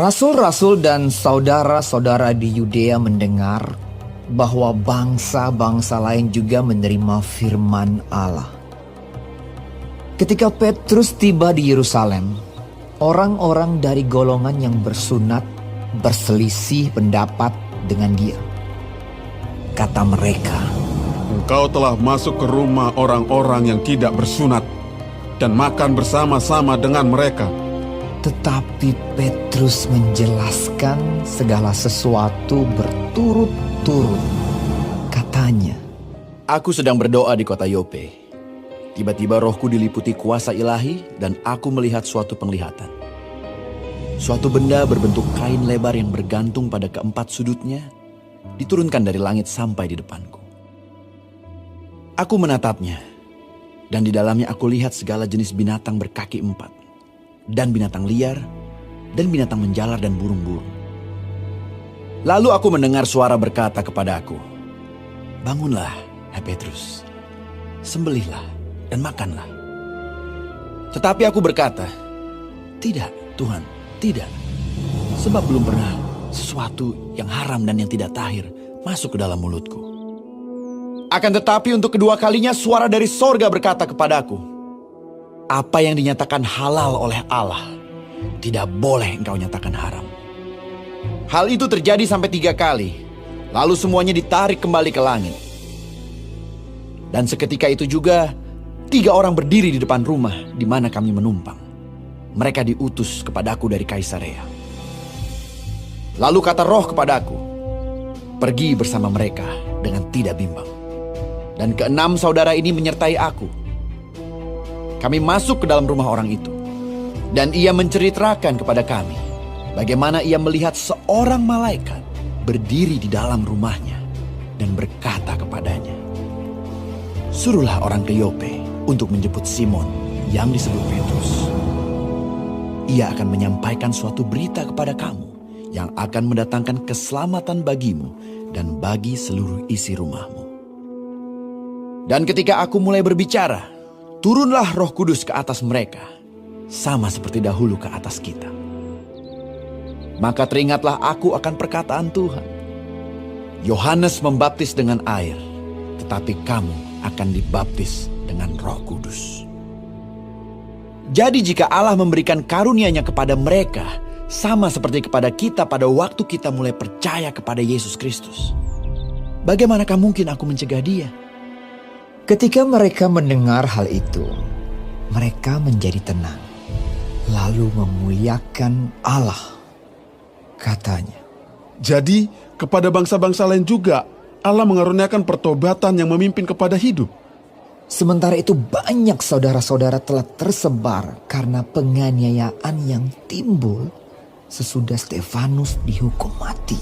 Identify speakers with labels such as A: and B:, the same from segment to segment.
A: Rasul-rasul dan saudara-saudara di Yudea mendengar bahwa bangsa-bangsa lain juga menerima firman Allah. Ketika Petrus tiba di Yerusalem, orang-orang dari golongan yang bersunat berselisih pendapat dengan dia. Kata mereka,
B: "Engkau telah masuk ke rumah orang-orang yang tidak bersunat dan makan bersama-sama dengan mereka."
A: Tetapi Petrus menjelaskan segala sesuatu berturut-turut. Katanya,
C: "Aku sedang berdoa di kota Yope. Tiba-tiba rohku diliputi kuasa ilahi dan aku melihat suatu penglihatan. Suatu benda berbentuk kain lebar yang bergantung pada keempat sudutnya diturunkan dari langit sampai di depanku. Aku menatapnya dan di dalamnya aku lihat segala jenis binatang berkaki empat, dan binatang liar, dan binatang menjalar dan burung-burung. Lalu aku mendengar suara berkata kepada aku, 'Bangunlah, hai Petrus, sembelihlah dan makanlah.' Tetapi aku berkata, 'Tidak, Tuhan, tidak. Sebab belum pernah sesuatu yang haram dan yang tidak tahir masuk ke dalam mulutku.' Akan tetapi untuk kedua kalinya suara dari sorga berkata kepadaku, 'Apa yang dinyatakan halal oleh Allah, tidak boleh engkau nyatakan haram.' Hal itu terjadi sampai 3 kali, lalu semuanya ditarik kembali ke langit. Dan seketika itu juga 3 orang berdiri di depan rumah di mana kami menumpang. Mereka diutus kepadaku dari Kaisarea. Lalu kata Roh kepadaku, 'Pergi bersama mereka dengan tidak bimbang.' Dan 6 saudara ini menyertai aku. Kami masuk ke dalam rumah orang itu, dan ia menceritakan kepada kami bagaimana ia melihat seorang malaikat berdiri di dalam rumahnya dan berkata kepadanya, 'Suruhlah orang ke Yope untuk menjemput Simon yang disebut Petrus. Ia akan menyampaikan suatu berita kepada kamu yang akan mendatangkan keselamatan bagimu dan bagi seluruh isi rumahmu.' Dan ketika aku mulai berbicara, turunlah Roh Kudus ke atas mereka, sama seperti dahulu ke atas kita. Maka teringatlah aku akan perkataan Tuhan. Yohanes membaptis dengan air, tetapi kamu akan dibaptis dengan Roh Kudus. Jadi jika Allah memberikan karunia-Nya kepada mereka, sama seperti kepada kita pada waktu kita mulai percaya kepada Yesus Kristus, bagaimanakah mungkin aku mencegah dia?"
A: ketika mereka mendengar hal itu, mereka menjadi tenang, lalu memuliakan Allah. Katanya,
B: Jadi kepada bangsa-bangsa lain juga Allah mengaruniakan pertobatan yang memimpin kepada hidup.
A: sementara itu banyak saudara-saudara telah tersebar karena penganiayaan yang timbul sesudah Stefanus dihukum mati.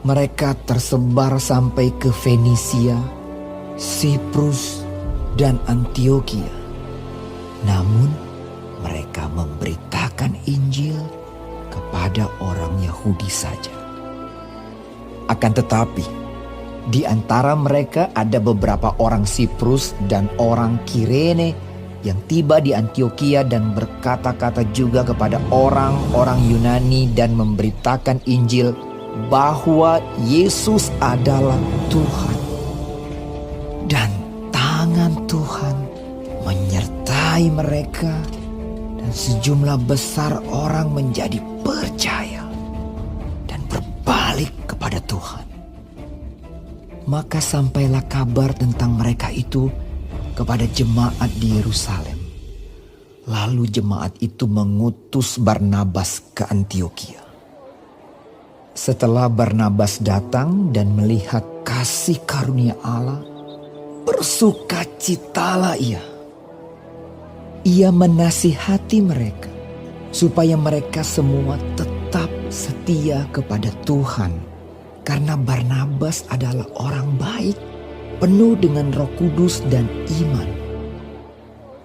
A: Mereka tersebar sampai ke Fenisia, Siprus, dan Antioquia. Namun mereka memberitakan Injil kepada orang Yahudi saja. Akan tetapi, di antara mereka ada beberapa orang Siprus dan orang Kirene yang tiba di Antioquia dan berkata-kata juga kepada orang-orang Yunani dan memberitakan Injil bahwa Yesus adalah Tuhan. Dan tangan Tuhan menyertai mereka dan sejumlah besar orang menjadi percaya dan berbalik kepada Tuhan. Maka sampailah kabar tentang mereka itu kepada jemaat di Yerusalem. Lalu jemaat itu mengutus Barnabas ke Antioquia. Setelah Barnabas datang dan melihat kasih karunia Allah, bersukacitalah ia. Ia menasihati mereka supaya mereka semua tetap setia kepada Tuhan, karena Barnabas adalah orang baik, penuh dengan Roh Kudus dan iman.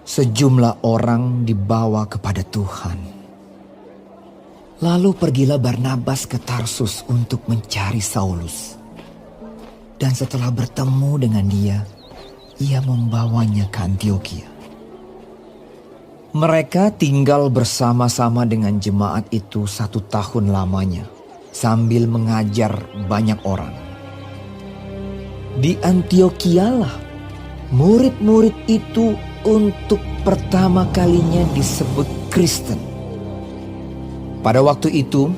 A: Sejumlah orang dibawa kepada Tuhan. Lalu pergilah Barnabas ke Tarsus untuk mencari Saulus. Dan setelah bertemu dengan dia, ia membawanya ke Antioquia. Mereka tinggal bersama-sama dengan jemaat itu 1 tahun lamanya, sambil mengajar banyak orang. Di Antiokialah, murid-murid itu untuk pertama kalinya disebut Kristen. Pada waktu itu,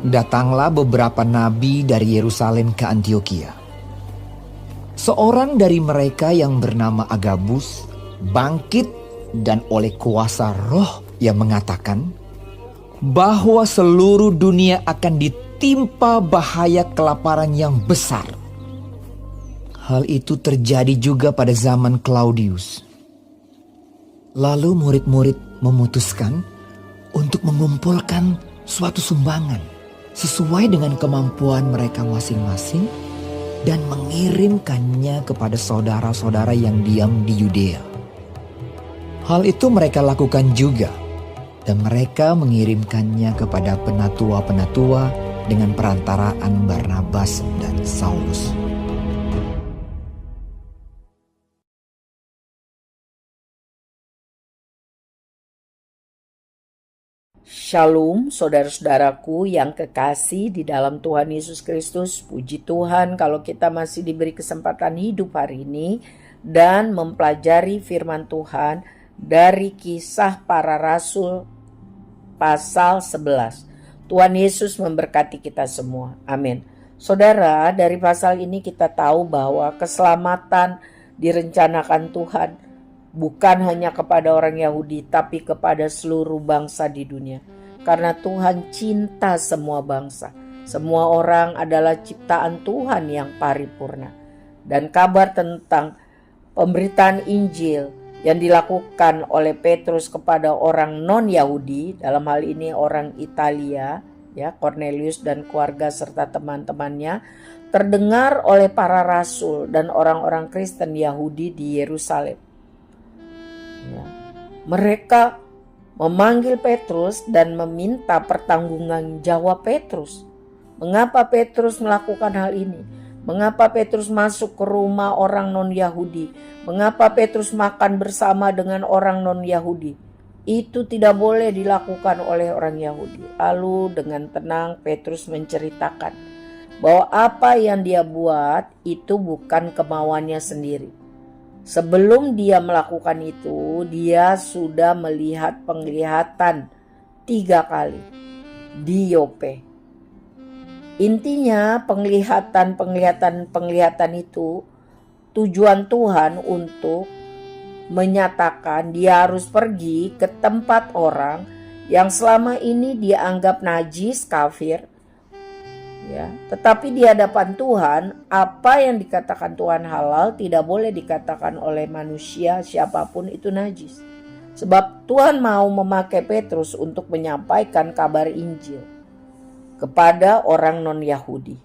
A: datanglah beberapa nabi dari Yerusalem ke Antiokia. Seorang dari mereka yang bernama Agabus bangkit dan oleh kuasa Roh yang mengatakan bahwa seluruh dunia akan ditimpa bahaya kelaparan yang besar. Hal itu terjadi juga pada zaman Claudius. Lalu murid-murid memutuskan untuk mengumpulkan suatu sumbangan sesuai dengan kemampuan mereka masing-masing dan mengirimkannya kepada saudara-saudara yang diam di Yudea. Hal itu mereka lakukan juga, dan mereka mengirimkannya kepada penatua-penatua dengan perantaraan Barnabas dan Saulus.
D: Shalom saudara-saudaraku yang kekasih di dalam Tuhan Yesus Kristus. Puji Tuhan kalau kita masih diberi kesempatan hidup hari ini dan mempelajari firman Tuhan dari Kisah Para Rasul pasal 11. Tuhan Yesus memberkati kita semua. Amin. Saudara, dari pasal ini kita tahu bahwa keselamatan direncanakan Tuhan bukan hanya kepada orang Yahudi, tapi kepada seluruh bangsa di dunia. Karena Tuhan cinta semua bangsa. Semua orang adalah ciptaan Tuhan yang paripurna. Dan kabar tentang pemberitaan Injil yang dilakukan oleh Petrus kepada orang non-Yahudi, dalam hal ini orang Italia, ya, Cornelius dan keluarga serta teman-temannya, terdengar oleh para rasul dan orang-orang Kristen Yahudi di Yerusalem. Ya. Mereka memanggil Petrus dan meminta pertanggungan jawab Petrus. Mengapa Petrus melakukan hal ini? Mengapa Petrus masuk ke rumah orang non-Yahudi? Mengapa Petrus makan bersama dengan orang non-Yahudi? Itu tidak boleh dilakukan oleh orang Yahudi. Lalu dengan tenang Petrus menceritakan bahwa apa yang dia buat itu bukan kemauannya sendiri. Sebelum dia melakukan itu, dia sudah melihat penglihatan 3 kali di Yope. Intinya penglihatan itu tujuan Tuhan untuk menyatakan dia harus pergi ke tempat orang yang selama ini dia anggap najis, kafir, ya. Tetapi di hadapan Tuhan, apa yang dikatakan Tuhan halal tidak boleh dikatakan oleh manusia siapapun itu najis. Sebab Tuhan mau memakai Petrus untuk menyampaikan kabar Injil kepada orang non-Yahudi.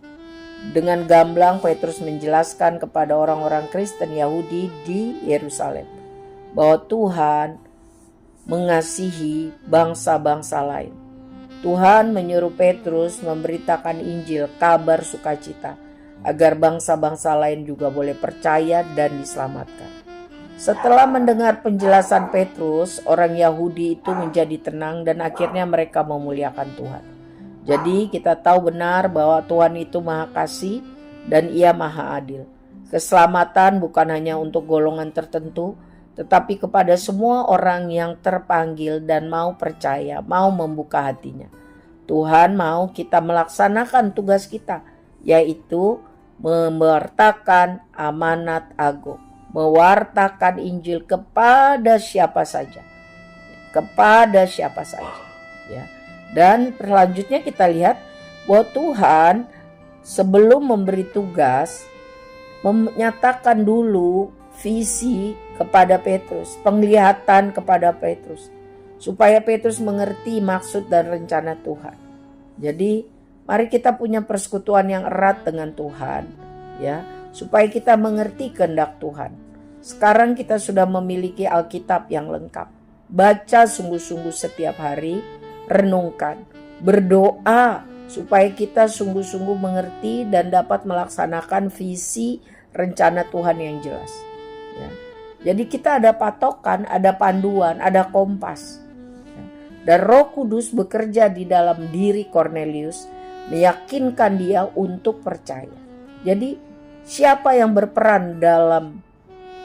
D: Dengan gamblang Petrus menjelaskan kepada orang-orang Kristen Yahudi di Yerusalem bahwa Tuhan mengasihi bangsa-bangsa lain. Tuhan menyuruh Petrus memberitakan Injil, kabar sukacita, agar bangsa-bangsa lain juga boleh percaya dan diselamatkan. Setelah mendengar penjelasan Petrus, orang Yahudi itu menjadi tenang dan akhirnya mereka memuliakan Tuhan. Jadi kita tahu benar bahwa Tuhan itu Maha Kasih dan Ia Maha Adil. Keselamatan bukan hanya untuk golongan tertentu, tetapi kepada semua orang yang terpanggil dan mau percaya, mau membuka hatinya. Tuhan mau kita melaksanakan tugas kita, yaitu mewartakan amanat agung, mewartakan Injil kepada siapa saja. Kepada siapa saja, ya. Dan selanjutnya kita lihat bahwa Tuhan sebelum memberi tugas menyatakan dulu visi kepada Petrus, penglihatan kepada Petrus, supaya Petrus mengerti maksud dan rencana Tuhan. Jadi mari kita punya persekutuan yang erat dengan Tuhan, ya, supaya kita mengerti kehendak Tuhan. Sekarang kita sudah memiliki Alkitab yang lengkap. Baca sungguh-sungguh setiap hari, renungkan, berdoa supaya kita sungguh-sungguh mengerti dan dapat melaksanakan visi rencana Tuhan yang jelas. Ya. Jadi kita ada patokan, ada panduan, ada kompas. Dan Roh Kudus bekerja di dalam diri Kornelius, meyakinkan dia untuk percaya. Jadi siapa yang berperan dalam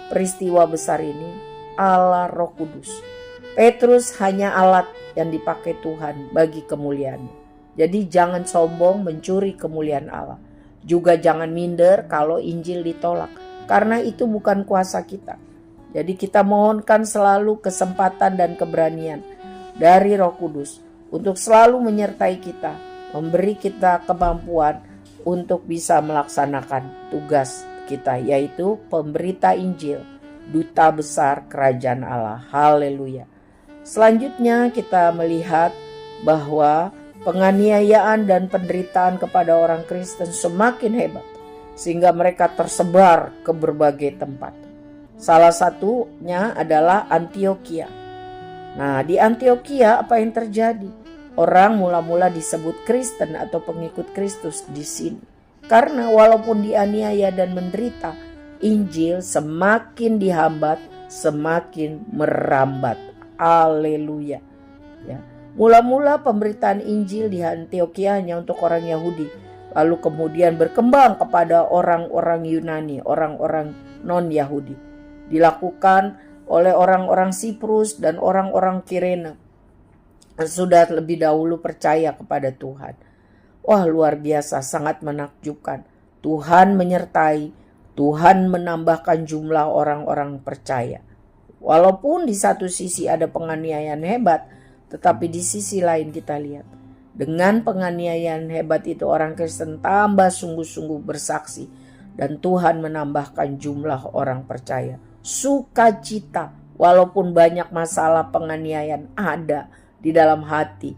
D: peristiwa besar ini? Allah Roh Kudus. Petrus hanya alat yang dipakai Tuhan bagi kemuliaannya. Jadi jangan sombong mencuri kemuliaan Allah. Juga jangan minder kalau Injil ditolak. Karena itu bukan kuasa kita. Jadi kita mohonkan selalu kesempatan dan keberanian dari Roh Kudus untuk selalu menyertai kita, memberi kita kemampuan untuk bisa melaksanakan tugas kita, yaitu pemberita Injil, duta besar kerajaan Allah. Haleluya. Selanjutnya kita melihat bahwa penganiayaan dan penderitaan kepada orang Kristen semakin hebat sehingga mereka tersebar ke berbagai tempat. Salah satunya adalah Antiokhia. Nah, di Antiokhia apa yang terjadi? Orang mula-mula disebut Kristen atau pengikut Kristus di sini. Karena walaupun dianiaya dan menderita, Injil semakin dihambat, semakin merambat. Haleluya. Ya. Mula-mula pemberitaan Injil di Antiokhia hanya untuk orang Yahudi, lalu kemudian berkembang kepada orang-orang Yunani, orang-orang non-Yahudi. Dilakukan oleh orang-orang Siprus dan orang-orang Kirene yang sudah lebih dahulu percaya kepada Tuhan. Wah, luar biasa, sangat menakjubkan. Tuhan menyertai, Tuhan menambahkan jumlah orang-orang percaya. Walaupun di satu sisi ada penganiayaan hebat, tetapi di sisi lain kita lihat, dengan penganiayaan hebat itu orang Kristen tambah sungguh-sungguh bersaksi. Dan Tuhan menambahkan jumlah orang percaya. Sukacita, walaupun banyak masalah penganiayaan ada di dalam hati.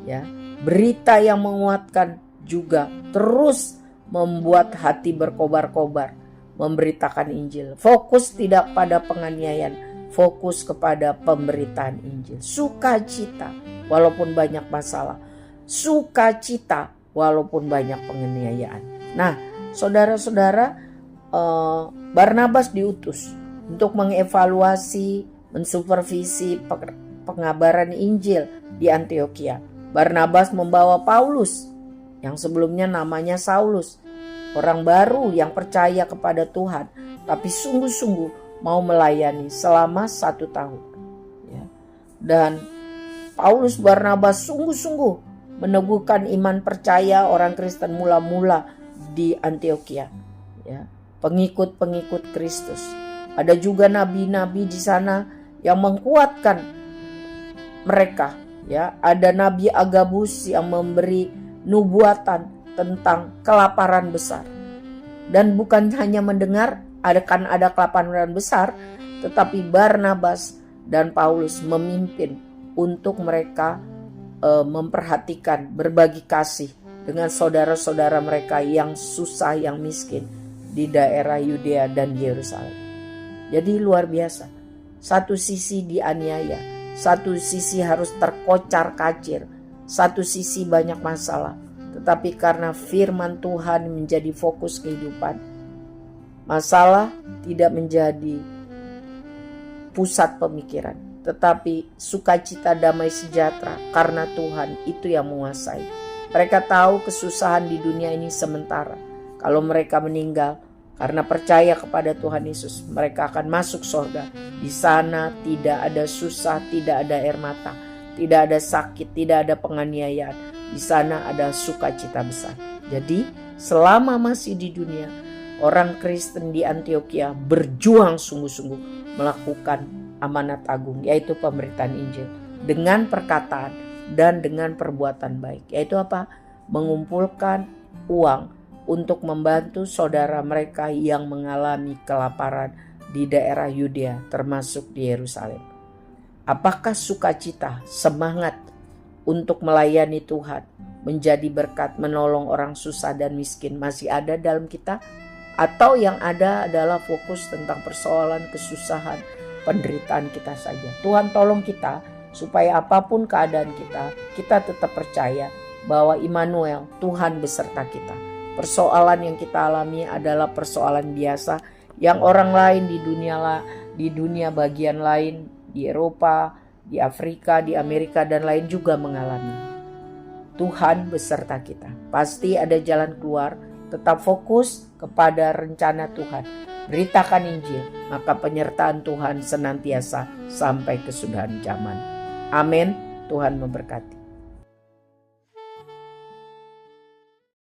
D: Ya, berita yang menguatkan juga terus membuat hati berkobar-kobar. Memberitakan Injil. Fokus tidak pada penganiayaan, fokus kepada pemberitaan Injil. Sukacita walaupun banyak masalah. Sukacita walaupun banyak penganiayaan. Nah, saudara-saudara, Barnabas diutus untuk mengevaluasi, mensupervisi pengabaran Injil di Antiokhia. Barnabas membawa Paulus yang sebelumnya namanya Saulus, orang baru yang percaya kepada Tuhan, tapi sungguh-sungguh mau melayani selama 1 tahun. Ya. Dan Paulus Barnabas sungguh-sungguh meneguhkan iman percaya orang Kristen mula-mula di Antiokhia. Ya. Pengikut-pengikut Kristus. Ada juga nabi-nabi di sana yang menguatkan mereka. Ya. Ada Nabi Agabus yang memberi nubuatan tentang kelaparan besar. Dan bukan hanya mendengar akan ada kelaparan besar, tetapi Barnabas dan Paulus memimpin untuk mereka memperhatikan, berbagi kasih dengan saudara-saudara mereka yang susah, yang miskin di daerah Yudea dan Yerusalem. Jadi luar biasa. Satu sisi dianiaya, satu sisi harus terkocar-kacir, satu sisi banyak masalah. Tetapi karena firman Tuhan menjadi fokus kehidupan, masalah tidak menjadi pusat pemikiran, tetapi sukacita, damai sejahtera karena Tuhan itu yang menguasai. Mereka tahu kesusahan di dunia ini sementara. Kalau mereka meninggal karena percaya kepada Tuhan Yesus, mereka akan masuk surga. Di sana tidak ada susah, tidak ada air mata, tidak ada sakit, tidak ada penganiayaan. Di sana ada sukacita besar. Jadi selama masih di dunia, orang Kristen di Antiokhia berjuang sungguh-sungguh melakukan amanat agung, yaitu pemberitaan Injil dengan perkataan dan dengan perbuatan baik. Yaitu apa? Mengumpulkan uang untuk membantu saudara mereka yang mengalami kelaparan di daerah Yudea, termasuk di Yerusalem. Apakah sukacita, semangat untuk melayani Tuhan, menjadi berkat, menolong orang susah dan miskin masih ada dalam kita? Atau yang ada adalah fokus tentang persoalan kesusahan, penderitaan kita saja? Tuhan tolong kita supaya apapun keadaan kita tetap percaya bahwa Immanuel, Tuhan beserta kita. Persoalan yang kita alami adalah persoalan biasa yang orang lain di dunia bagian lain, di Eropa, di Afrika, di Amerika dan lain juga mengalami. Tuhan beserta kita. Pasti ada jalan keluar. Tetap fokus kepada rencana Tuhan. Beritakan Injil, maka penyertaan Tuhan senantiasa sampai kesudahan zaman. Amin. Tuhan memberkati.